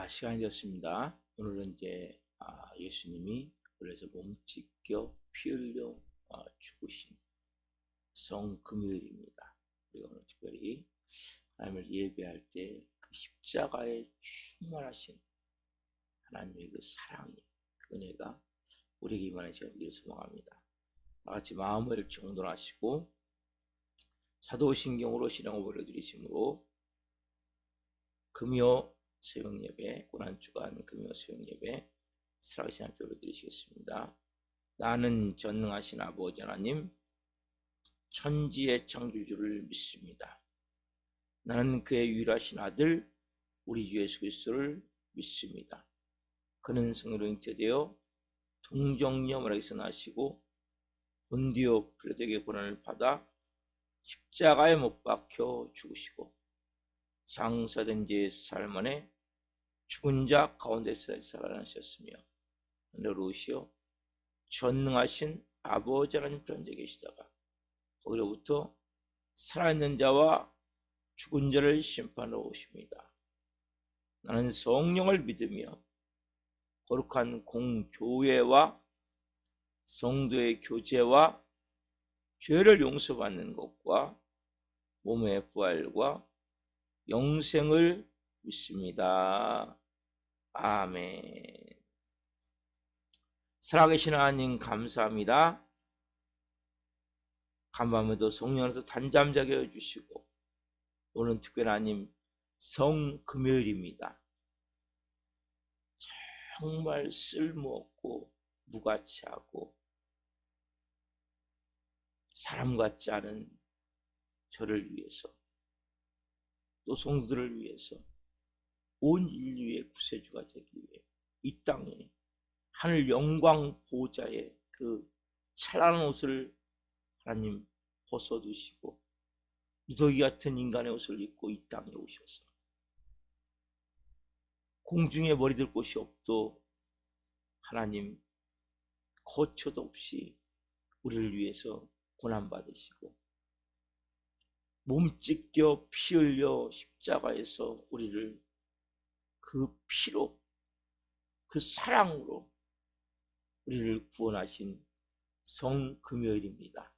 시간이 되었습니다. 오늘은 이제 예수님이 그래서 몸 찢겨 피 흘려 죽으신 성금요일입니다. 우리가 오늘 특별히 하나님을 예배할 때 그 십자가에 충만하신 하나님의 그 사랑이, 그 은혜가 우리에게 임하시기를 소망합니다. 다같이 마음을 정돈하시고 사도신경으로 신앙을 올려드리심으로 금요 새벽예배, 고난주간 금요 새벽예배 살아계신 하나님께 올려드리시겠습니다. 나는 전능하신 아버지 하나님, 천지의 창조주를 믿습니다. 나는 그의 유일하신 아들 우리 주 예수 그리스도를 믿습니다. 그는 성령으로 잉태되어 동정녀마리아에게서 나시고 본디오 빌라도에게 고난을 받아 십자가에 못 박혀 죽으시고 장사된 지 사흘 만에 죽은 자 가운데서 살아나셨으며 하늘로 오시어 전능하신 아버지 하나님 편에 계시다가 거기로부터 살아있는 자와 죽은 자를 심판하러 오십니다. 나는 성령을 믿으며 거룩한 공교회와 성도의 교제와 죄를 용서받는 것과 몸의 부활과 영생을 믿습니다. 아멘. 살아계신 하나님 감사합니다. 간밤에도 성령으로서 단잠 자게 해주시고 오늘 특별히 하나님 성금요일입니다. 정말 쓸모없고 무가치하고 사람 같지 않은 저를 위해서 또 성도들을 위해서 온 인류의 구세주가 되기 위해 이 땅에 하늘 영광 보좌의 그 찬란한 옷을 하나님 벗어두시고 무더기 같은 인간의 옷을 입고 이 땅에 오셔서 공중에 머리들 곳이 없도 하나님 거처도 없이 우리를 위해서 고난받으시고 몸 찢겨 피 흘려 십자가에서 우리를 그 피로 그 사랑으로 우리를 구원하신 성금요일입니다.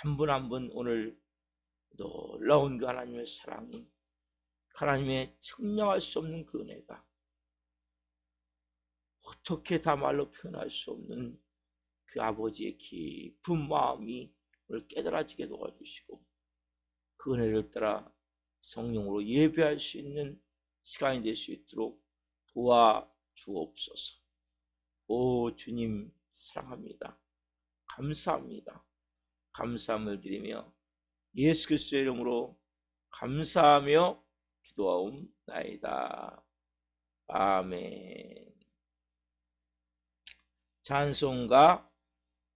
한 분 한 분 오늘 놀라운 그 하나님의 사랑이, 하나님의 측량할 수 없는 그 은혜가, 어떻게 다 말로 표현할 수 없는 그 아버지의 깊은 마음이 오늘 깨달아지게 도와주시고 그 은혜를 따라 성령으로 예배할 수 있는 시간이 될 수 있도록 도와주옵소서. 오 주님 사랑합니다. 감사합니다. 감사함을 드리며 예수 그리스도의 이름으로 감사하며 기도하옵나이다. 아멘. 찬송가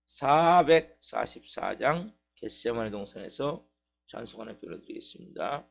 444장 겟세마네 동산에서 찬송 하나 불러드리겠습니다.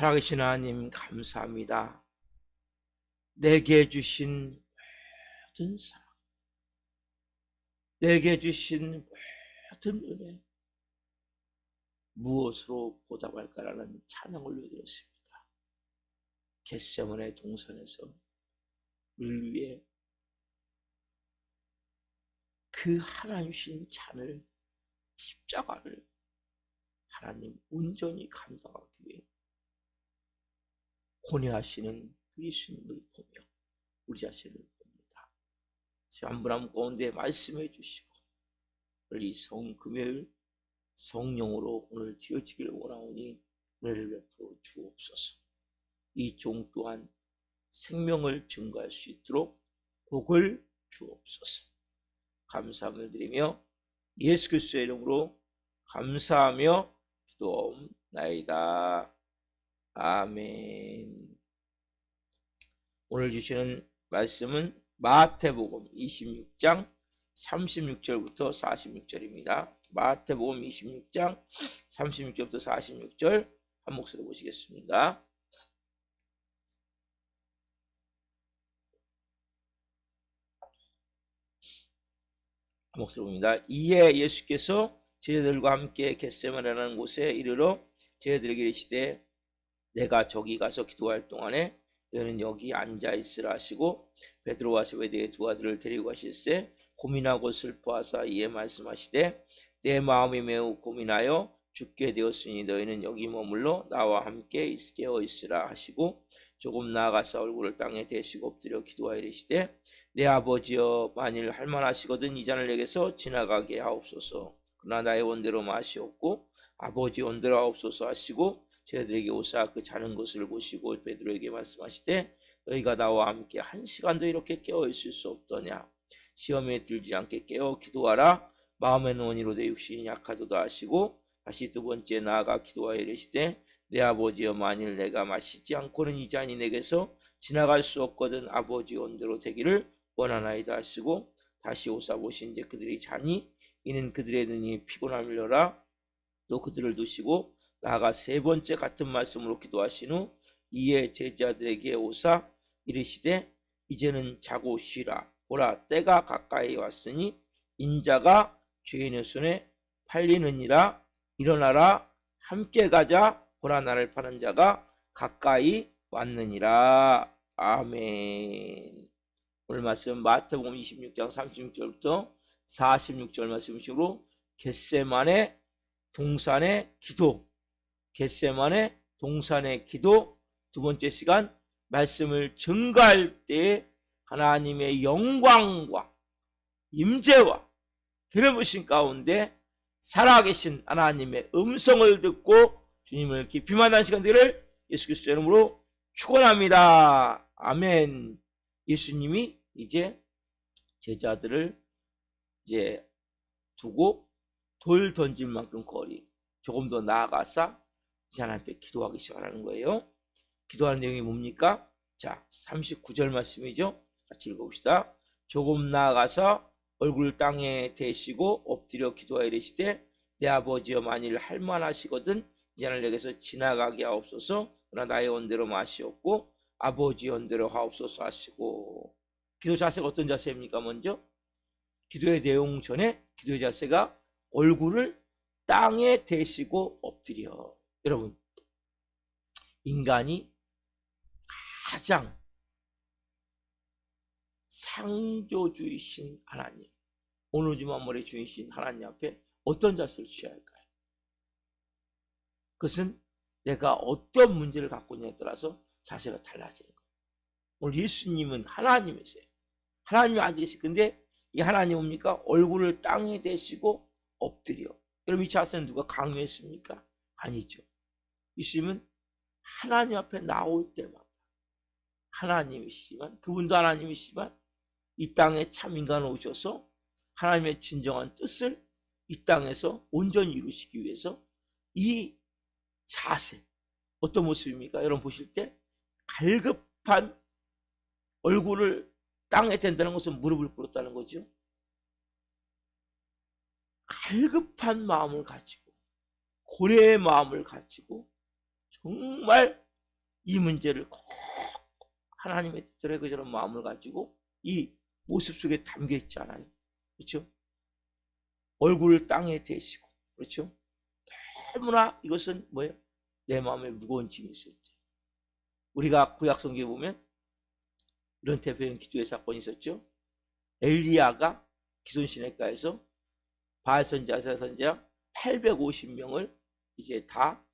살아계신 하나님 감사합니다. 내게 주신 모든 사랑, 내게 주신 모든 은혜, 무엇으로 보답할까라는 찬양을 올려드렸습니다. 겟세마네 동산에서 우리를 위해 그 하나님 주신 잔을, 십자가를 하나님 온전히 감당하기 위해 고뇌하시는 그 예수님을 보며 우리 자신을 봅니다. 한 분 한 분 가운데 말씀해 주시고 이 금요일 성령으로 오늘 되어지기를 원하오니 은혜를 베풀어 주옵소서. 이 종 또한 생명을 증거할 수 있도록 복을 주옵소서. 감사함을 드리며 예수 그리스도의 이름으로 감사하며 기도하옵나이다. 아멘. 오늘 주시는 말씀은 마태복음 26장 36절부터 46절입니다. 마태복음 26장 36절부터 46절 한 목소리로 보시겠습니다. 한 목소리로 봅니다. 이에 예수께서 제자들과 함께 겟세마네라는 곳에 이르러 제자들에게 이르시되 내가 저기 가서 기도할 동안에 너희는 여기 앉아 있으라 하시고 베드로와 세베대의 두 아들을 데리고 가실새 고민하고 슬퍼하사 이에 말씀하시되 내 마음이 매우 고민하여 죽게 되었으니 너희는 여기 머물러 나와 함께 깨어 있으라 하시고 조금 나아가서 얼굴을 땅에 대시고 엎드려 기도하여 이르시되 내 아버지여 만일 할만하시거든 이 잔을 내게서 지나가게 하옵소서. 그러나 나의 원대로 마시옵고 아버지 원대로 하옵소서 하시고 제자들에게 오사 그 자는 것을 보시고 베드로에게 말씀하시되 너희가 나와 함께 한 시간도 이렇게 깨어 있을 수 없더냐. 시험에 들지 않게 깨어 기도하라. 마음에는 원이로되 육신이 약하도다 하시고 다시 두 번째 나아가 기도하여 이르시되 내 아버지여 만일 내가 마시지 않고는 이 잔이 내게서 지나갈 수 없거든 아버지 원대로 되기를 원하나이다 하시고 다시 오사 보신즉 그들이 자니 이는 그들의 눈이 피곤함이라. 또 그들을 두시고 나아가 세 번째 같은 말씀으로 기도하신 후 이에 제자들에게 오사 이르시되 이제는 자고 쉬라. 보라 때가 가까이 왔으니 인자가 죄인의 손에 팔리느니라. 일어나라 함께 가자. 보라 나를 파는 자가 가까이 왔느니라. 아멘. 오늘 말씀 마태복음 26장 36절부터 46절 말씀으로 겟세마네 동산의 기도, 겟세마네 동산의 기도 두 번째 시간 말씀을 증거할 때 하나님의 영광과 임재와 기름부심 가운데 살아계신 하나님의 음성을 듣고 주님을 깊이 만난 시간 되기를 예수 그리스도의 이름으로 축원합니다. 아멘. 예수님이 이제 제자들을 이제 두고 돌 던질 만큼 거리 조금 더 나아가서 이제 하나님께 기도하기 시작하는 거예요. 기도하는 내용이 뭡니까? 자, 39절 말씀이죠. 같이 읽어봅시다. 조금 나아가서 얼굴 땅에 대시고 엎드려 기도하여 이르시되 내 아버지여 만일 할만하시거든 이 잔을 내게서 지나가게 하옵소서. 그러나 나의 원대로 마시옵고 아버지 원대로 하옵소서 하시고. 기도 자세가 어떤 자세입니까? 먼저 기도의 내용 전에 기도의 자세가 얼굴을 땅에 대시고 엎드려. 여러분, 인간이 가장 창조주이신 하나님, 온 우주 만물의 주이신 하나님 앞에 어떤 자세를 취해야 할까요? 그것은 내가 어떤 문제를 갖고 있냐에 따라서 자세가 달라지는 거예요. 오늘 예수님은 하나님이세요. 하나님의 아들이시고, 근데 이 하나님 뭡니까? 얼굴을 땅에 대시고 엎드려. 여러분, 이 자세는 누가 강요했습니까? 아니죠. 예수님은 하나님 앞에 나올 때마다 하나님이시지만, 그분도 하나님이시지만 이 땅에 참 인간으로 오셔서 하나님의 진정한 뜻을 이 땅에서 온전히 이루시기 위해서 이 자세, 어떤 모습입니까? 여러분 보실 때 갈급한 얼굴을 땅에 댄다는 것은 무릎을 꿇었다는 거죠. 갈급한 마음을 가지고, 고뇌의 마음을 가지고 정말 이 문제를 꼭 하나님의 뜻대로 그런 마음을 가지고 이 모습 속에 담겨 있잖아요. 그렇죠? 얼굴을 땅에 대시고, 그렇죠? 너무나 이것은 뭐예요? 내 마음에 무거운 짐이 있을 때. 우리가 구약 성경에 보면 이런 대표적인 기도의 사건이 있었죠. 엘리야가 기손 시내가에서 바알 선지자, 선지자 850명을 이제 다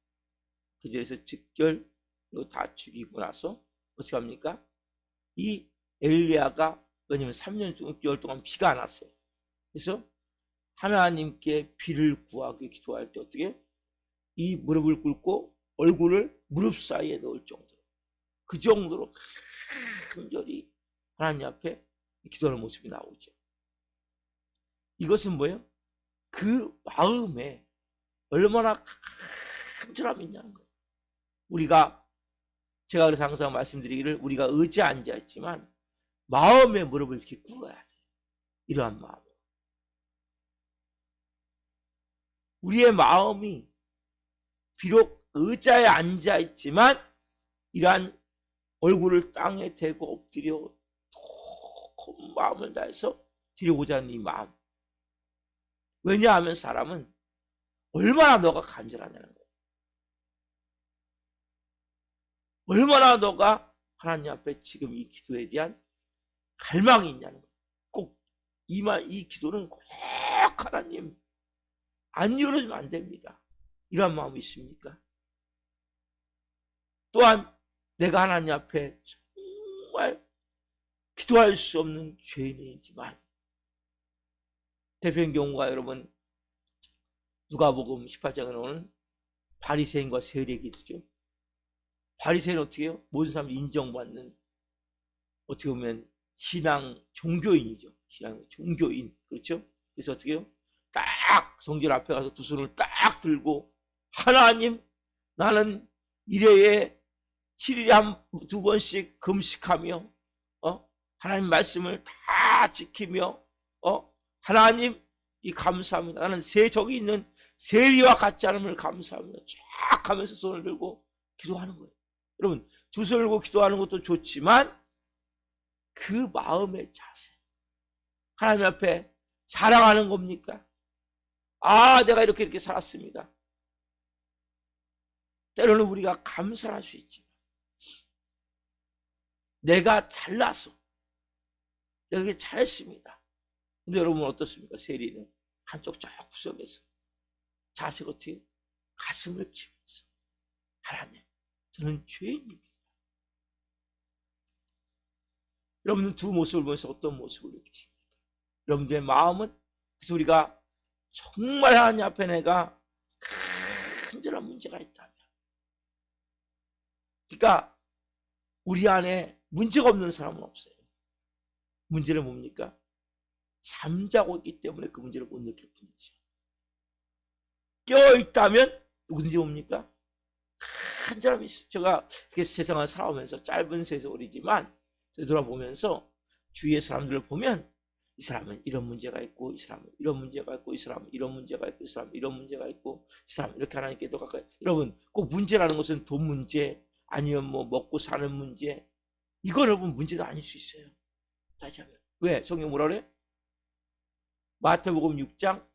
그 자리에서 즉결로 다 죽이고 나서 어떻게 합니까? 이 엘리야가 왜냐면 3년 6개월 동안 비가 안 왔어요. 그래서 하나님께 비를 구하기 기도할 때 어떻게 이 무릎을 꿇고 얼굴을 무릎 사이에 넣을 정도로 그 정도로 간절히 하나님 앞에 기도하는 모습이 나오죠. 이것은 뭐예요? 그 마음에 얼마나 간절함이 있냐는 거예요. 제가 그래서 항상 말씀드리기를 우리가 의지에 앉아있지만 마음의 무릎을 이렇게 꿇어야 돼요. 이러한 마음. 우리의 마음이 비록 의자에 앉아있지만 이러한 얼굴을 땅에 대고 엎드려 큰 마음을 다해서 드리고자 하는 이 마음. 왜냐하면 사람은 얼마나 너가 간절하냐는 거예요. 얼마나 너가 하나님 앞에 지금 이 기도에 대한 갈망이 있냐는 거예요. 꼭 이 기도는 꼭 하나님 안 열어주면 안 됩니다. 이런 마음이 있습니까? 또한 내가 하나님 앞에 정말 기도할 수 없는 죄인이지만 대표적인 경우가 여러분 누가복음 18장에 나오는 바리새인과 세리의 기도죠. 바리새인은 어떻게 해요? 모든 사람이 인정받는 어떻게 보면 신앙 종교인이죠. 신앙 종교인. 그렇죠? 그래서 어떻게 해요? 딱 성전 앞에 가서 두 손을 딱 들고 하나님 나는 1회에 7일에 두 번씩 금식하며 하나님 말씀을 다 지키며 하나님 이 감사합니다. 나는 저기 있는 세리와 같지 않음을 감사합니다. 쫙 하면서 손을 들고 기도하는 거예요. 여러분 두 손을 들고 기도하는 것도 좋지만 그 마음의 자세 하나님 앞에 사랑하는 겁니까? 내가 이렇게 살았습니다. 때로는 우리가 감사할 수 있지만 내가 잘나서 내가 이렇게 잘했습니다. 근데 여러분 어떻습니까? 세리는 한쪽 저 구석에서 자세가 어떻게 가슴을 치면서 하나님 저는 죄인입니다. 여러분은 두 모습을 보면서 어떤 모습을 느끼십니까? 여러분들의 마음은 그래서 우리가 정말 하나님 앞에 내가 간절한 문제가 있다면 그러니까 우리 안에 문제가 없는 사람은 없어요. 문제는 뭡니까? 잠자고 있기 때문에 그 문제를 못 느낄 뿐이죠. 깨어있다면 누구든지 뭡니까? 간절함이 있어요. 제가 세상을 살아오면서 짧은 세월이지만 되돌아보면서 주위의 사람들을 보면 이 사람은 이런 문제가 있고 이 사람은 이런 문제가 있고 이 사람은 이런 문제가 있고 이 사람은 이런 문제가 있고 이 사람은 이렇게 하나님께 더 가까이. 여러분 꼭 문제라는 것은 돈 문제 아니면 뭐 먹고 사는 문제 이건 여러분 문제도 아닐 수 있어요. 다시 하면 왜? 성경 뭐라 그래? 마태복음 6장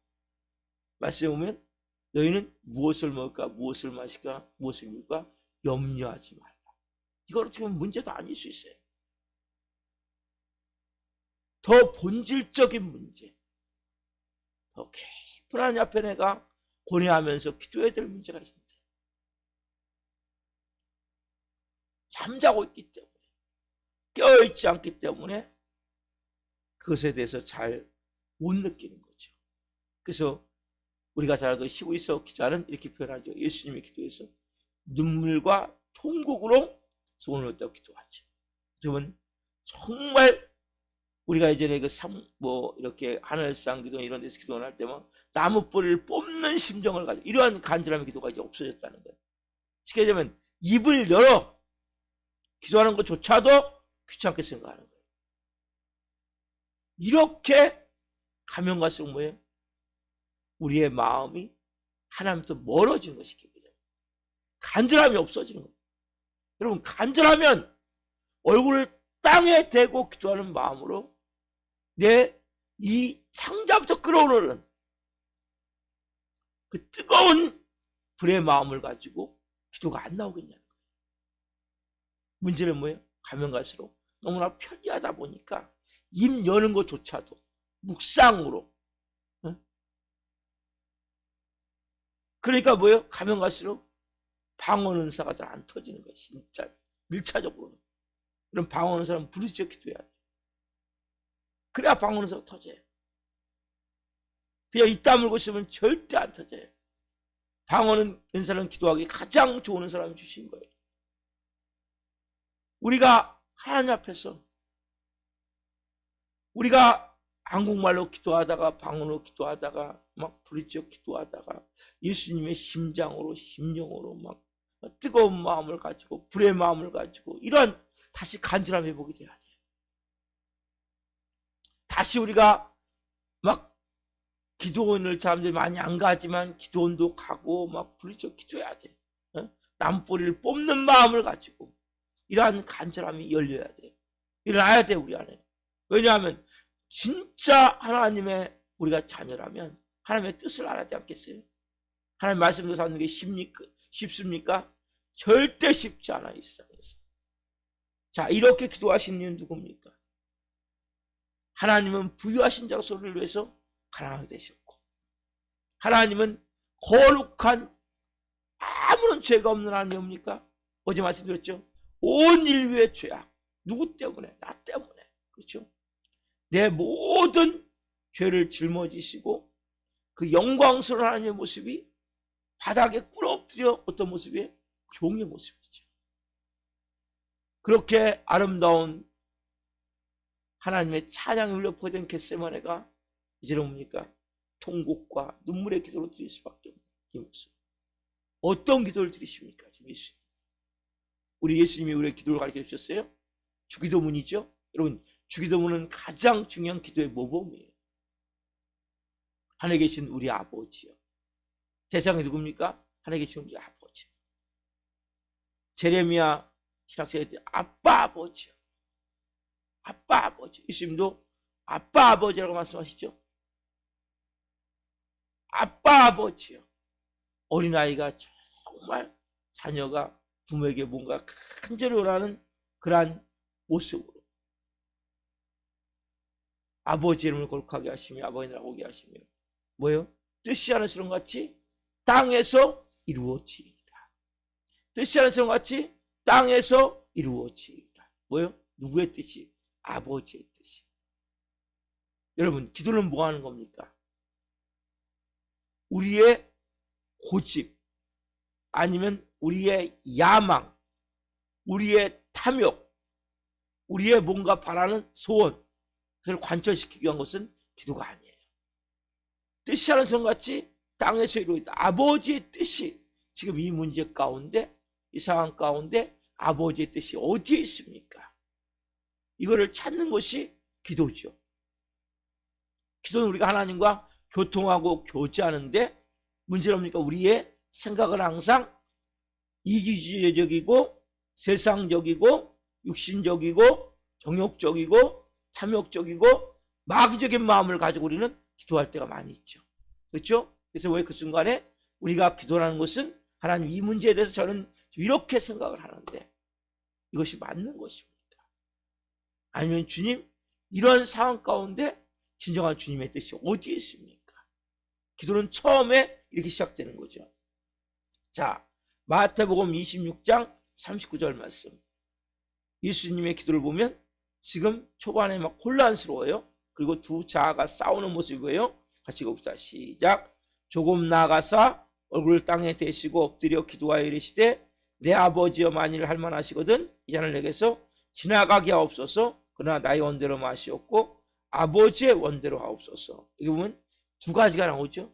말씀에 보면 너희는 무엇을 먹을까 무엇을 마실까 무엇을 입을까 염려하지 말라. 이걸 어떻게 보면 문제도 아닐 수 있어요. 더 본질적인 문제 더 깊은 하나님 앞에 내가 고뇌하면서 기도해야 될 문제가 있습니다. 잠자고 있기 때문에 깨어있지 않기 때문에 그것에 대해서 잘 못 느끼는 거죠. 그래서 우리가 잘 알던 시구이서 기자는 이렇게 표현하죠. 예수님의 기도에서 눈물과 통곡으로 소원을 얻다고 기도하죠. 여러분 정말 우리가 예전에 이렇게 하늘상 기도 이런 데서 기도를 할 때만 나무 뿌리를 뽑는 심정을 가지고 이러한 간절함의 기도가 이제 없어졌다는 거예요. 쉽게 얘기하면 입을 열어 기도하는 것조차도 귀찮게 생각하는 거예요. 이렇게 가면 갈수록 뭐예요? 우리의 마음이 하나님부터 멀어지는 것이 기쁘죠. 간절함이 없어지는 거예요. 여러분, 간절하면 얼굴을 땅에 대고 기도하는 마음으로 내 이 상자부터 끓어오르는 그 뜨거운 불의 마음을 가지고 기도가 안 나오겠냐는 거예요. 문제는 뭐예요? 가면 갈수록 너무나 편리하다 보니까 입 여는 것조차도 묵상으로. 그러니까 뭐예요? 가면 갈수록 방언 은사가 잘 안 터지는 거예요. 진짜 밀차적으로는. 그럼 방언 은사는 부르짖어 기도해야 돼요. 그래야 방언 은사가 터져요. 그냥 입 다물고 있으면 절대 안 터져요. 방언 은사는 기도하기 가장 좋은 사람이 주신 거예요. 우리가 하나님 앞에서 우리가 한국말로 기도하다가 방언으로 기도하다가 막 부르짖어 기도하다가 예수님의 심장으로 심령으로 막 뜨거운 마음을 가지고 불의 마음을 가지고 이런 다시 간절함 회복이 돼야 돼요. 다시 우리가 막 기도원을 사람들이 많이 안 가지만 기도원도 가고 막 부르짖어 기도해야 돼. 남뿌리를 뽑는 마음을 가지고 이러한 간절함이 열려야 돼. 일어나야 돼 우리 안에. 왜냐하면 진짜 하나님의 우리가 자녀라면 하나님의 뜻을 알아야 않겠어요? 하나님 말씀도 사는 게 쉽습니까? 절대 쉽지 않아 이 세상에서. 자, 이렇게 기도하신 이유는 누굽니까? 하나님은 부유하신 자의 소리를 위해서 가난하게 되셨고, 하나님은 거룩한 아무런 죄가 없는 하나님입니까? 어제 말씀드렸죠? 온 인류의 죄악. 누구 때문에? 나 때문에. 그렇죠? 내 모든 죄를 짊어지시고 그 영광스러운 하나님의 모습이 바닥에 꿇어엎드려 어떤 모습이에요? 종의 모습이죠. 그렇게 아름다운 하나님의 찬양이 울려 퍼진 겟세마네가 이제는 뭡니까? 통곡과 눈물의 기도로 드릴 수밖에 없는 이 모습. 어떤 기도를 드리십니까? 지금 예수님. 우리 예수님이 우리의 기도를 가르쳐 주셨어요? 주기도문이죠. 여러분, 주기도문은 가장 중요한 기도의 모범이에요. 하늘에 계신 우리 아버지요. 대상이 누굽니까? 하늘에 계신 우리 아버지. 제레미야 신학자에 대해 아빠 아버지요. 아빠 아버지. 예수님도 아빠 아버지라고 말씀하시죠. 아빠 아버지요. 어린아이가 정말 자녀가 부모에게 뭔가 간절히 원하는 그러한 모습으로 아버지 이름을 거룩하게 하시며 아버지 나라 오게 하시며 뭐예요? 뜻이 하늘처럼 같이 땅에서 이루어지이다. 뜻이 하늘처럼 같이 땅에서 이루어지이다. 뭐예요? 누구의 뜻이? 아버지의 뜻이. 여러분, 기도는 뭐 하는 겁니까? 우리의 고집 아니면 우리의 야망, 우리의 탐욕, 우리의 뭔가 바라는 소원, 그것을 관철시키기 위한 것은 기도가 아니에요. 뜻이 하는 성같이 땅에서 이루어지다. 아버지의 뜻이 지금 이 문제 가운데, 이 상황 가운데 아버지의 뜻이 어디에 있습니까? 이거를 찾는 것이 기도죠. 기도는 우리가 하나님과 교통하고 교제하는데 문제는 뭡니까? 우리의 생각은 항상 이기주의적이고 세상적이고 육신적이고 정욕적이고 탐욕적이고 마귀적인 마음을 가지고 우리는 기도할 때가 많이 있죠. 그렇죠? 그래서 왜 그 순간에 우리가 기도하는 것은 하나님 이 문제에 대해서 저는 이렇게 생각을 하는데 이것이 맞는 것입니까? 아니면 주님 이런 상황 가운데 진정한 주님의 뜻이 어디에 있습니까? 기도는 처음에 이렇게 시작되는 거죠. 자, 마태복음 26장 39절 말씀. 예수님의 기도를 보면 지금 초반에 막 혼란스러워요. 그리고 두 자아가 싸우는 모습이에요. 같이 읽읍시다. 시작. 조금 나아가사 얼굴을 땅에 대시고 엎드려 기도하여 이르시되 내 아버지여 만일 할만하시거든 이 잔을 내게서 지나가게 하옵소서. 그러나 나의 원대로 마시옵고 아버지의 원대로 하옵소서. 여기 보면 두 가지가 나오죠.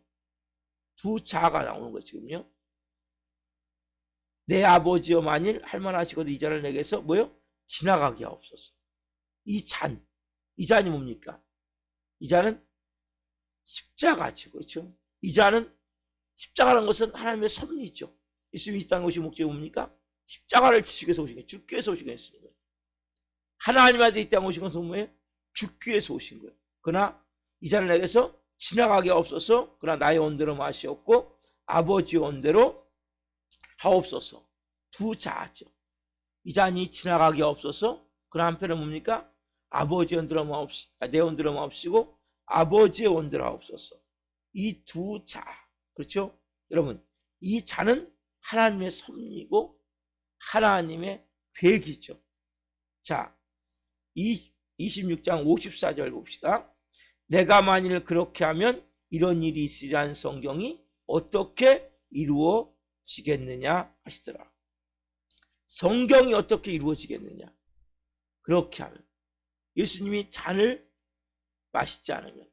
두 자아가 나오는 거죠. 지금요. 내 아버지여 만일 할만하시거든 이 잔을 내게서 뭐요? 지나가게 하옵소서. 이 잔이 뭡니까? 이 잔은 십자가죠. 그렇죠? 이 잔은 십자가라는 것은 하나님의 섭리죠. 예수님이 이 땅에 오신 목적이 뭡니까? 십자가를 지시기 위해서 오신 거예요. 죽기 위해서 오신 거예요. 하나님 아들이 이 땅에 오신 것은 뭐예요? 죽기 위해서 오신 거예요. 그러나 이 잔을 내게서 지나가게 없어서 그러나 나의 온대로 마시옵고 아버지의 온대로 하옵소서. 두 자죠. 이 잔이 지나가게 없어서 그러나 한편은 뭡니까? 아버지의 온대로 마옵시고 내 온대로 마옵시고 아버지의 온대로 하옵소서. 이 두 자, 그렇죠? 여러분, 이 자는 하나님의 섭리고 하나님의 계획이죠. 자, 26장 54절 봅시다. 내가 만일 그렇게 하면 이런 일이 있으리라는 성경이 어떻게 이루어지겠느냐 하시더라. 성경이 어떻게 이루어지겠느냐? 그렇게 하면 예수님이 잔을 마시지 않으면,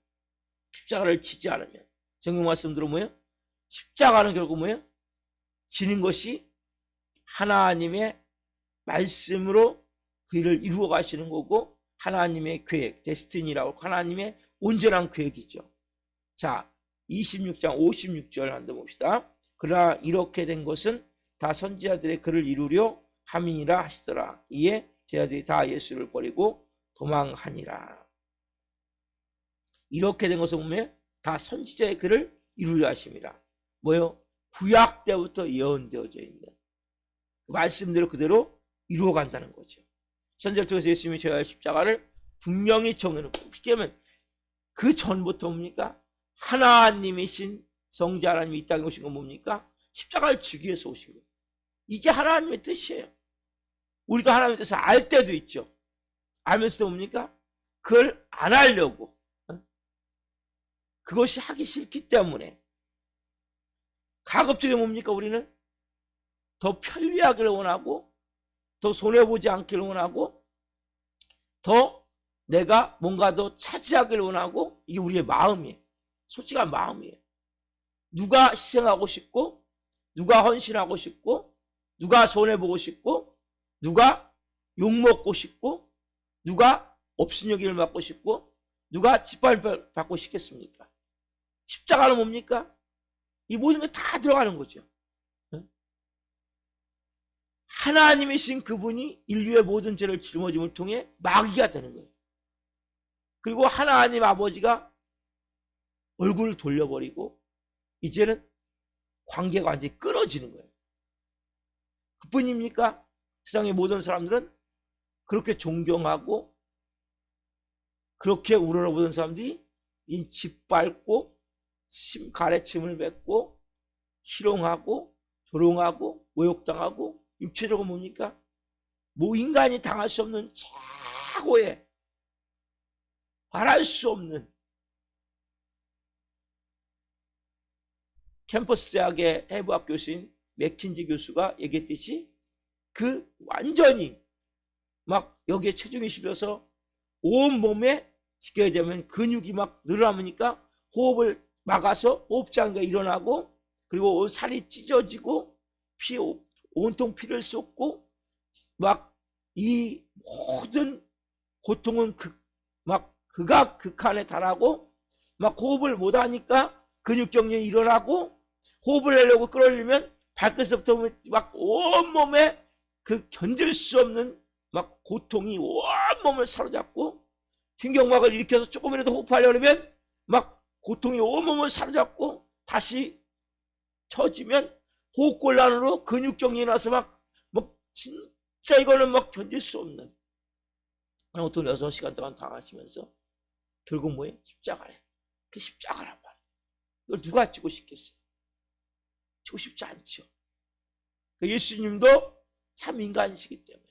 십자가를 지지 않으면, 성경 말씀대로 뭐예요? 십자가는 결국 뭐예요? 지는 것이 하나님의 말씀으로 그 일을 이루어 가시는 거고 하나님의 계획, 데스티니라고 하나님의 온전한 계획이죠. 자, 26장 56절 한번 봅시다. 그러나 이렇게 된 것은 다 선지자들의 글을 이루려 함이니라 하시더라. 이에 제자들이 다 예수를 버리고 도망하니라. 이렇게 된 것은 뭐예요? 다 선지자의 글을 이루려 하심이라. 뭐요? 구약 때부터 예언되어져 있는 그 말씀대로 그대로 이루어간다는 거죠. 선지자를 통해서 예수님이 져야 할 십자가를 분명히 정해놓고, 쉽게 하면 그 전부터 뭡니까? 하나님이신 성자 하나님이 이 땅에 오신 건 뭡니까? 십자가를 지기 위해서 오신 거예요. 이게 하나님의 뜻이에요. 우리도 하나님의 뜻을 알 때도 있죠. 알면서도 뭡니까? 그걸 안 하려고, 그것이 하기 싫기 때문에 가급적이 뭡니까? 우리는 더 편리하기를 원하고 더 손해보지 않기를 원하고 더 내가 뭔가 더 차지하기를 원하고, 이게 우리의 마음이에요. 솔직한 마음이에요. 누가 희생하고 싶고 누가 헌신하고 싶고 누가 손해보고 싶고 누가 욕먹고 싶고 누가 업신여김을 받고 싶고 누가 짓밟을 받고 싶겠습니까? 십자가는 뭡니까? 이 모든 게 다 들어가는 거죠. 하나님이신 그분이 인류의 모든 죄를 짊어짐을 통해 마귀가 되는 거예요. 그리고 하나님 아버지가 얼굴을 돌려버리고 이제는 관계가 완전히 끊어지는 거예요. 그뿐입니까? 세상의 모든 사람들은 그렇게 존경하고 그렇게 우러러보던 사람들이 짓밟고 가래침을 뱉고 희롱하고 조롱하고 모욕당하고, 육체적으로 뭡니까? 뭐 인간이 당할 수 없는 최고의, 말할 수 없는, 캠퍼스 대학의 해부학 교수인 맥킨지 교수가 얘기했듯이 그 완전히 막 여기에 체중이 실려서 온몸에 쉽게 되면 근육이 막 늘어나니까 호흡을 막아서 호흡장애가 일어나고, 그리고 살이 찢어지고 온통 피를 쏟고 막 이 모든 고통은 막 극한에 달하고 막 호흡을 못하니까 근육정전이 일어나고, 호흡을 내려고 끌어올리면 발끝에서부터 막 온몸에 그 견딜 수 없는 막 고통이 온몸을 사로잡고, 신경막을 일으켜서 조금이라도 호흡하려고 하면 막 고통이 온몸을 사로잡고, 다시 처지면 호흡곤란으로 근육정전이 나서 막 진짜 이거는 막 견딜 수 없는, 보통 6시간 동안 당하시면서 결국 뭐예요? 십자가예요. 그 십자가란 말이에요. 이걸 누가 지고 싶겠어요? 지고 싶지 않죠. 예수님도 참 인간이시기 때문에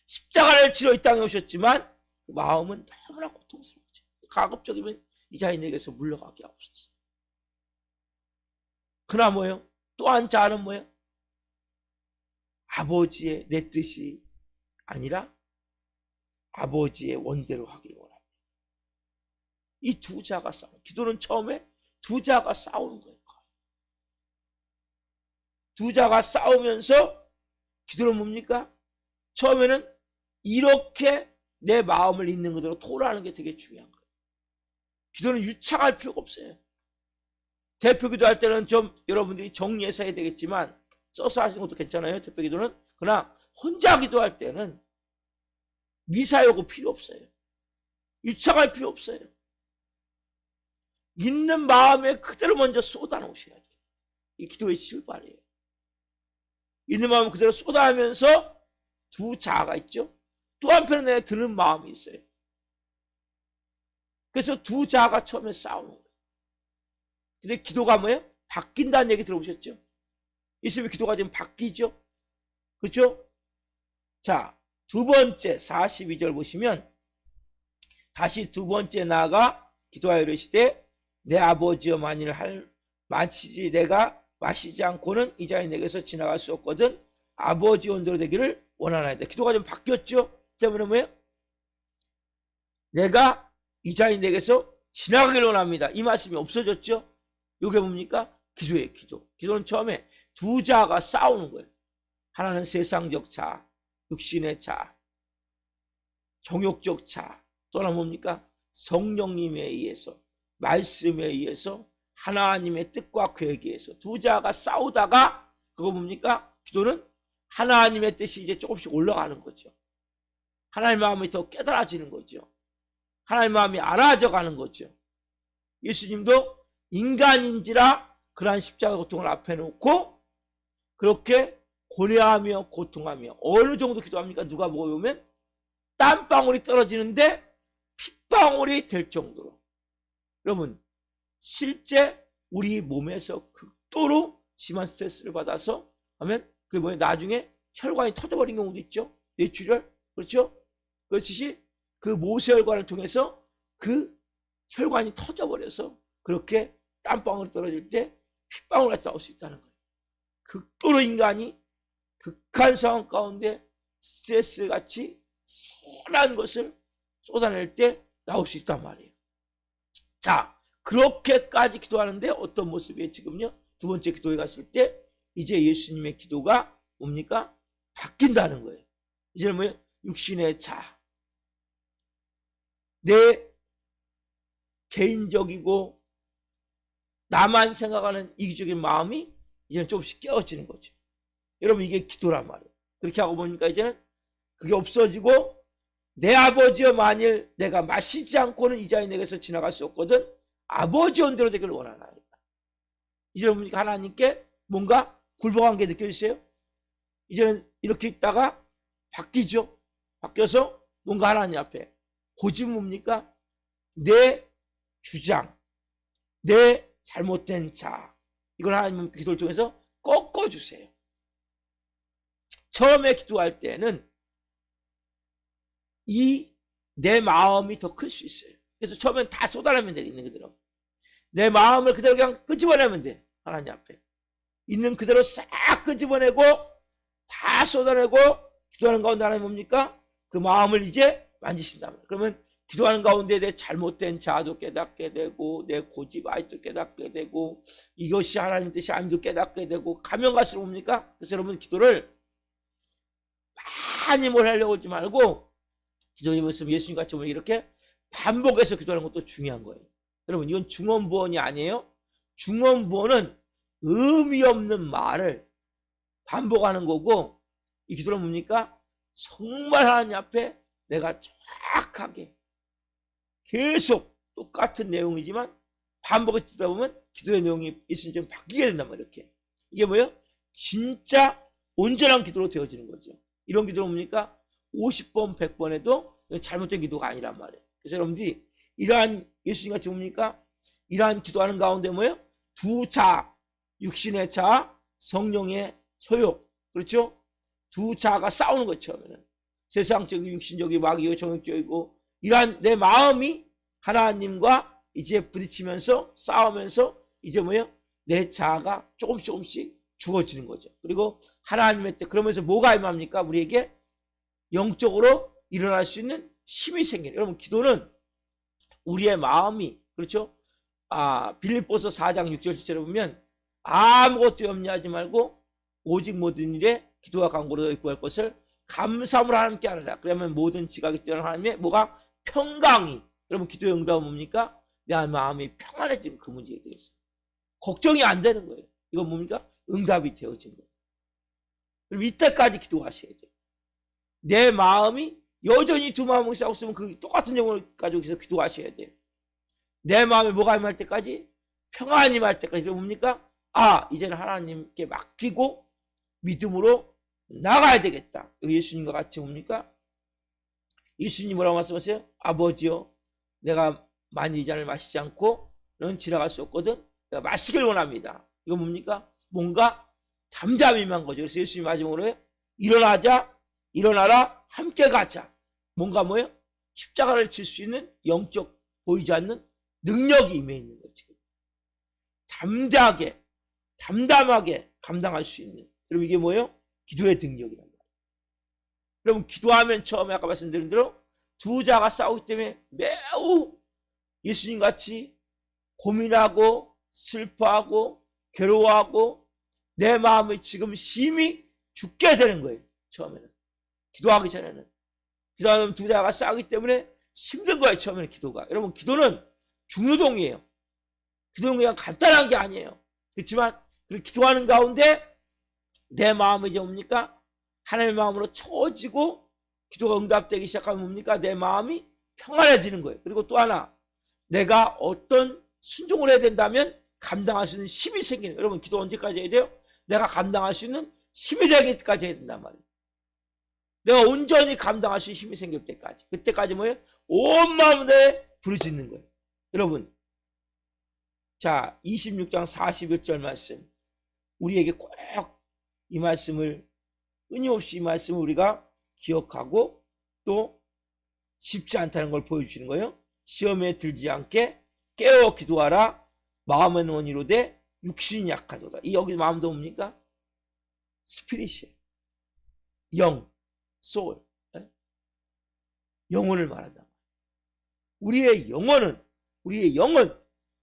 십자가를 지러 이 땅에 오셨지만 그 마음은 너무나 고통스럽죠. 가급적이면 이 자인에게서 물러가게 하옵소서. 그러나 뭐예요? 또 한 자는 뭐예요? 아버지의 내 뜻이 아니라 아버지의 원대로 하기를 원합니다. 이 두 자가 싸우는, 기도는 처음에 두 자가 싸우는 거예요. 두 자가 싸우면서 기도는 뭡니까? 처음에는 이렇게 내 마음을 있는 그대로 토로하는 게 되게 중요한 거예요. 기도는 유창할 필요가 없어요. 대표 기도할 때는 좀 여러분들이 정리해서 해야 되겠지만 써서 하시는 것도 괜찮아요. 택배 기도는. 그러나 혼자 기도할 때는 미사 요구 필요 없어요. 유창할 필요 없어요. 있는 마음에 그대로 먼저 쏟아놓으셔야 돼요. 이 기도의 실발이에요. 있는 마음 그대로 쏟아하면서 두 자아가 있죠. 또 한편에 내가 드는 마음이 있어요. 그래서 두 자아가 처음에 싸우는 거예요. 근데 기도가 뭐예요? 바뀐다는 얘기 들어보셨죠? 있으면 기도가 좀 바뀌죠? 그렇죠? 자, 두 번째 42절 보시면 다시 두 번째 나아가 기도하여 이르시되 내 아버지여 만일 마치지 내가 마시지 않고는 이 자의 내게서 지나갈 수 없거든 아버지 온대로 되기를 원하나이다. 기도가 좀 바뀌었죠? 때문에 뭐예요? 내가 이 자의 내게서 지나가기를 원합니다. 이 말씀이 없어졌죠? 이게 뭡니까? 기도예요. 기도는 처음에 두 자가 싸우는 거예요. 하나는 세상적 자, 육신의 자, 정욕적 자, 또 하나 뭡니까? 성령님에 의해서, 말씀에 의해서, 하나님의 뜻과 계획에 의해서 두 자가 싸우다가 그거 뭡니까? 기도는 하나님의 뜻이 이제 조금씩 올라가는 거죠. 하나님의 마음이 더 깨달아지는 거죠. 하나님의 마음이 알아져 가는 거죠. 예수님도 인간인지라 그러한 십자가 고통을 앞에 놓고 그렇게 고뇌하며 고통하며 어느 정도 기도합니까? 누가 보면 땀방울이 떨어지는데 핏방울이 될 정도로. 여러분 실제 우리 몸에서 극도로 심한 스트레스를 받아서 하면 그게 뭐예요? 나중에 혈관이 터져버린 경우도 있죠. 뇌출혈. 그렇죠? 그것이 그 모세혈관을 통해서 그 혈관이 터져버려서 그렇게 땀방울이 떨어질 때 핏방울같이 나올 수 있다는 거예요. 극도로 인간이 극한 상황 가운데 스트레스같이 선한 것을 쏟아낼 때 나올 수 있단 말이에요. 자, 그렇게까지 기도하는데 어떤 모습이에요? 지금요? 두 번째 기도에 갔을 때 이제 예수님의 기도가 뭡니까? 바뀐다는 거예요. 이제는 뭐예요? 육신의 자, 내 개인적이고 나만 생각하는 이기적인 마음이 이제는 조금씩 깨어지는 거죠. 여러분 이게 기도란 말이에요. 그렇게 하고 보니까 이제는 그게 없어지고 내 아버지여 만일 내가 마시지 않고는 이 자의 내게서 지나갈 수 없거든 아버지 온대로 되기를 원하나이다. 이제는 보니까 하나님께 뭔가 굴복한 게 느껴지세요? 이제는 이렇게 있다가 바뀌죠. 바뀌어서 뭔가 하나님 앞에 고집 뭡니까? 내 주장, 내 잘못된 자 이걸 하나님 기도를 통해서 꺾어주세요. 처음에 기도할 때는 이 내 마음이 더 클 수 있어요. 그래서 처음엔 다 쏟아내면 돼. 있는 그대로 내 마음을 그대로 그냥 끄집어내면 돼. 하나님 앞에 있는 그대로 싹 끄집어내고 다 쏟아내고 기도하는 가운데 하나님 뭡니까? 그 마음을 이제 만지신다. 그러면 기도하는 가운데 내 잘못된 자아도 깨닫게 되고 내 고집 아이도 깨닫게 되고 이것이 하나님 뜻이 아님도 깨닫게 되고 가면 갈수록 뭡니까? 그래서 여러분 기도를 많이 뭘 하려고 하지 말고 기도의 모습 예수님 같이 보면 이렇게 반복해서 기도하는 것도 중요한 거예요. 여러분 이건 중언부언이 아니에요. 중언부언은 의미 없는 말을 반복하는 거고 이 기도는 뭡니까? 정말 하나님 앞에 내가 정확하게 계속 똑같은 내용이지만 반복해서 듣다 보면 기도의 내용이 있으면 좀 바뀌게 된단 말이에요. 이렇게. 이게 뭐예요? 진짜 온전한 기도로 되어지는 거죠. 이런 기도는 뭡니까? 50번, 100번 해도 잘못된 기도가 아니란 말이에요. 그래서 여러분들이 이러한 예수님같이 뭡니까? 이러한 기도하는 가운데 뭐예요? 두 자, 육신의 자, 성령의 소욕. 그렇죠? 두 자가 싸우는 것 처음에는. 세상적이고 육신적이고 마귀고 정욕적이고 이러한 내 마음이 하나님과 이제 부딪히면서 싸우면서 이제 뭐예요? 내 자아가 조금씩 죽어지는 거죠. 그리고 하나님의 때 그러면서 뭐가 임합니까? 우리에게 영적으로 일어날 수 있는 힘이 생겨요. 여러분 기도는 우리의 마음이 그렇죠? 빌립보서 4장 6절 7절에 보면 아무것도 염려하지 말고 오직 모든 일에 기도와 간구로 구할 것을 감사함으로 하나님께 하느라. 그러면 모든 지각이 뛰어난 하나님의 뭐가 평강이. 여러분 기도의 응답은 뭡니까? 내 마음이 평안해지는 그 문제에 대해서 걱정이 안 되는 거예요. 이건 뭡니까? 응답이 되어진 거예요. 그럼 이때까지 기도하셔야 돼요. 내 마음이 여전히 두 마음을 싸우고 있으면 그 똑같은 영혼을 가지고 계속 기도하셔야 돼요. 내 마음에 뭐가 임할 때까지? 평안이 임할 때까지. 그게 뭡니까? 이제는 하나님께 맡기고 믿음으로 나가야 되겠다. 여기 예수님과 같이 뭡니까? 예수님 뭐라고 말씀하세요? 아버지요, 내가 많이 이 잔을 마시지 않고 너는 지나갈 수 없거든. 내가 마시길 원합니다. 이거 뭡니까? 뭔가 잠잠히 임한 거죠. 그래서 예수님 마지막으로 해요. 일어나라, 함께 가자. 뭔가 뭐예요? 십자가를 질 수 있는 영적 보이지 않는 능력이 임해 있는 거죠. 담대하게, 담담하게 감당할 수 있는. 여러분 이게 뭐예요? 기도의 능력이란 말이에요. 여러분 기도하면 처음에 아까 말씀드린 대로 두 자가 싸우기 때문에 매우 예수님 같이 고민하고 슬퍼하고 괴로워하고 내 마음이 지금 심히 죽게 되는 거예요. 처음에는 기도하기 전에는. 기도하면 두 자가 싸우기 때문에 힘든 거예요. 처음에는 기도가. 여러분 기도는 중노동이에요. 기도는 그냥 간단한 게 아니에요. 그렇지만 기도하는 가운데 내 마음이 이제 뭡니까? 하나님의 마음으로 채워지고 기도가 응답되기 시작하면 뭡니까? 내 마음이 평안해지는 거예요. 그리고 또 하나, 내가 어떤 순종을 해야 된다면 감당할 수 있는 힘이 생기는 거예요. 여러분 기도 언제까지 해야 돼요? 내가 감당할 수 있는 힘이 되기 때까지 해야 된단 말이에요. 내가 온전히 감당할 수 있는 힘이 생길 때까지. 그때까지 뭐예요? 온 마음으로 부르짖는 거예요. 여러분, 자 26장 41절 말씀, 우리에게 꼭 이 말씀을, 끊임없이 이 말씀을 우리가 기억하고 또 쉽지 않다는 걸 보여주시는 거예요. 시험에 들지 않게 깨어 기도하라. 마음은 원이로되 육신이 약하도다. 이 여기 마음도 뭡니까? 스피릿이에요. 영, 소울, 영혼을 말한다. 우리의 영은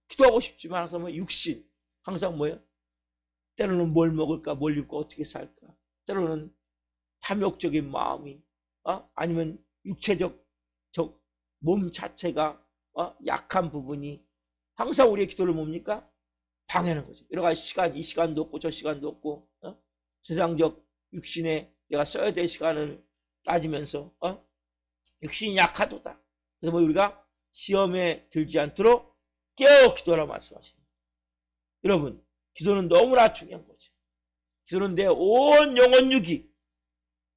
기도하고 싶지만 항상 뭐 육신, 항상 뭐예요? 때로는 뭘 먹을까, 뭘 입고 어떻게 살까, 때로는 탐욕적인 마음이, 아니면 육체적 몸 자체가 약한 부분이 항상 우리의 기도를 뭡니까? 방해하는 거죠. 여러 가지 시간, 이 시간도 없고 저 시간도 없고, 세상적 육신에 내가 써야 될 시간을 따지면서 육신이 약하도다. 그래서 뭐 우리가 시험에 들지 않도록 깨어 기도하라고 말씀하십니다. 여러분 기도는 너무나 중요한 거죠. 기도는 내 온 영혼 육이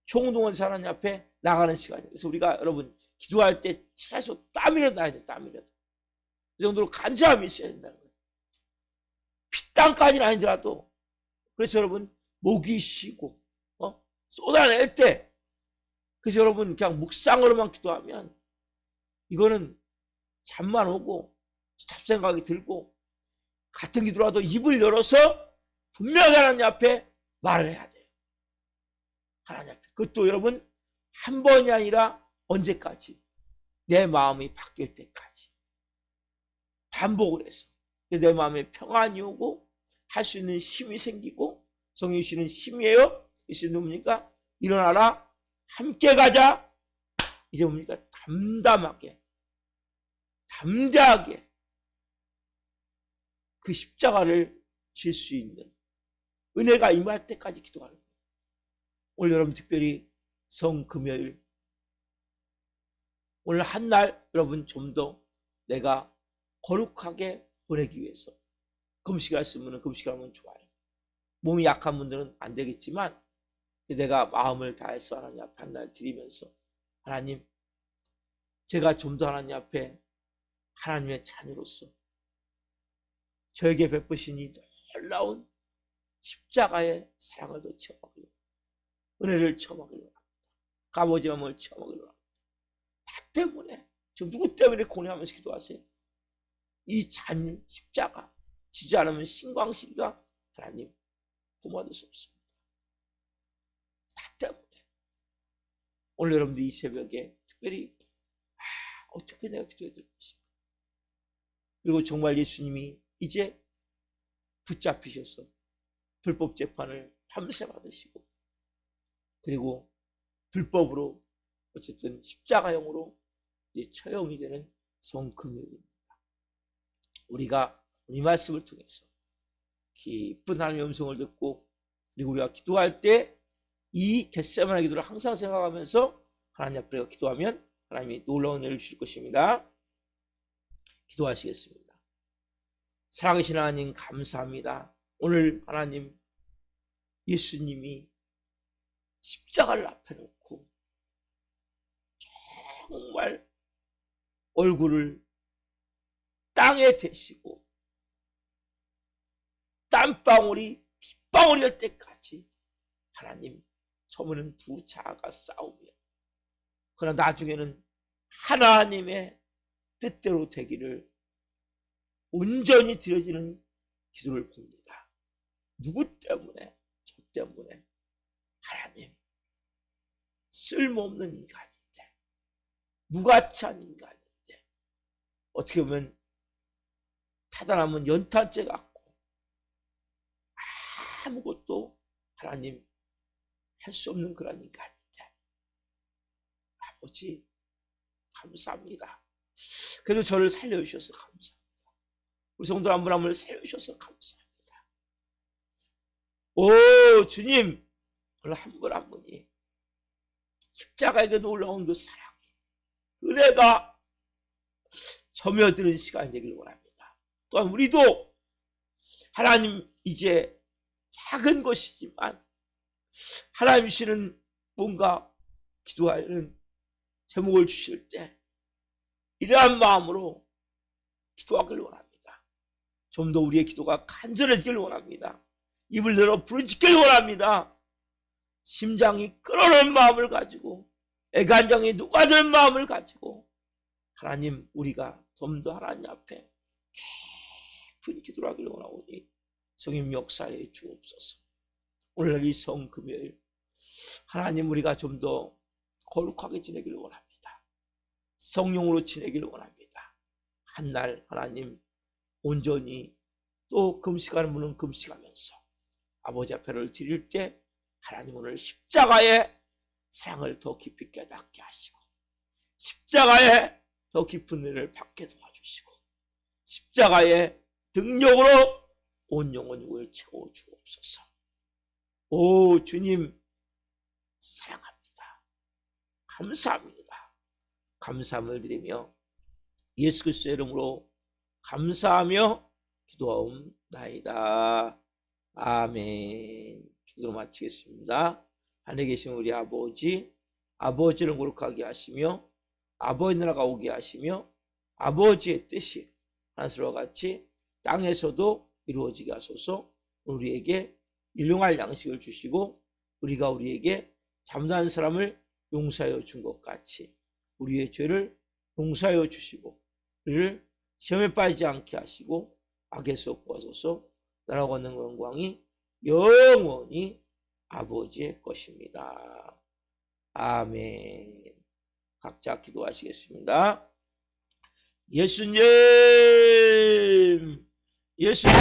총동원 하나님 앞에 나가는 시간이에요. 그래서 우리가 여러분 기도할 때 최소 땀이라도 나야 돼. 땀이라도. 그 정도로 간절함이 있어야 된다는 거예요. 피땀까지는 아니더라도. 그래서 여러분 목이 쉬고 쏟아낼 때, 그래서 여러분 그냥 묵상으로만 기도하면 이거는 잠만 오고 잡생각이 들고 같은 기도라도 입을 열어서 분명히 하나님 앞에 말을 해야 돼요. 하나님 앞에. 그것도 여러분 한 번이 아니라 언제까지? 내 마음이 바뀔 때까지 반복을 해서 내 마음에 평안이 오고 할 수 있는 힘이 생기고, 성령이 주시는 힘이에요. 이게 뭡니까? 일어나라, 함께 가자. 이제 뭡니까? 담대하게 그 십자가를 질 수 있는 은혜가 임할 때까지 기도하는 거예요. 오늘 여러분 특별히 성금요일, 오늘 한 날 여러분 좀 더 내가 거룩하게 보내기 위해서 금식할 수 있으면 금식하면 좋아요. 몸이 약한 분들은 안 되겠지만 내가 마음을 다해서 하나님 앞에 한 날 드리면서, 하나님 제가 좀 더 하나님 앞에 하나님의 자녀로서 저에게 베푸신 이 놀라운 십자가의 사랑을 더 체험하기로, 은혜를 체험하기로 합니다. 값어지함을 체험하기로 합니다. 나 때문에, 지금 누구 때문에 고뇌하면서 기도하세요? 이 잔 십자가 지지 않으면 신광시리가 하나님 도와줄 수 없습니다. 나 때문에. 오늘 여러분들 이 새벽에 특별히 어떻게 내가 기도해야 될 것인가. 그리고 정말 예수님이 이제 붙잡히셔서 불법 재판을 밤새 받으시고, 그리고 불법으로 어쨌든 십자가형으로 이제 처형이 되는 성금요일입니다. 우리가 이 말씀을 통해서 기쁜 하나님의 음성을 듣고, 그리고 우리가 기도할 때 이 겟세마네 기도를 항상 생각하면서 하나님 앞에 기도하면 하나님이 놀라운 은혜를 주실 것입니다. 기도하시겠습니다. 사랑하신 하나님 감사합니다. 오늘 하나님 예수님이 십자가를 앞에 놓고 정말 얼굴을 땅에 대시고 땀방울이 빗방울이 될 때까지 하나님 처음에는 두 자아가 싸우며 그러나 나중에는 하나님의 뜻대로 되기를 온전히 드려지는 기도를 봅니다. 누구 때문에? 저 때문에. 하나님 쓸모없는 인간인데, 무가치한 인간인데 어떻게 보면 타다남은 연탄재 같고 아무것도 하나님 할 수 없는 그런 인간인데 아버지 감사합니다. 그래도 저를 살려주셔서 감사합니다. 우리 성도 한 분 한 분을 살려주셔서 감사합니다. 오 주님, 오늘 한 분 한 분이 십자가에게 놀라운 그 사랑이, 은혜가 점여드는 시간이 되길 원합니다. 또한 우리도 하나님 이제 작은 것이지만 하나님 주시는 뭔가 기도하는 제목을 주실 때 이러한 마음으로 기도하길 원합니다. 좀 더 우리의 기도가 간절해지길 원합니다. 입을 열어 부르짖길 원합니다. 심장이 끓어오는 마음을 가지고 애간장이 녹아들 마음을 가지고 하나님 우리가 좀 더 하나님 앞에 깊은 기도를 하길 원하오니 성령 역사에 주옵소서. 오늘 이 성금요일 하나님 우리가 좀 더 거룩하게 지내기를 원합니다. 성령으로 지내기를 원합니다. 한날 하나님 온전히 또 금식하는 분은 금식하면서 아버지 앞에를 드릴 때 하나님 오늘 십자가의 사랑을 더 깊이 깨닫게 하시고 십자가의 더 깊은 은혜를 받게 도와주시고 십자가의 능력으로 온 영혼을 채워 주옵소서. 오 주님 사랑합니다. 감사합니다. 감사함을 드리며 예수 그리스도의 이름으로 감사하며 기도하옵나이다. 아멘. 기도로 마치겠습니다. 하늘에 계신 우리 아버지, 아버지를 거룩하게 하시며 아버지 나라가 오게 하시며 아버지의 뜻이 하늘과 같이 땅에서도 이루어지게 하소서. 우리에게 일용할 양식을 주시고 우리가 우리에게 잘못한 사람을 용서하여 준 것 같이 우리의 죄를 용서하여 주시고 우리를 시험에 빠지지 않게 하시고 악에서 구하소서. 나라가 있는 영광이 영원히 아버지의 것입니다. 아멘. 각자 기도하시겠습니다. 예수님, 예수님.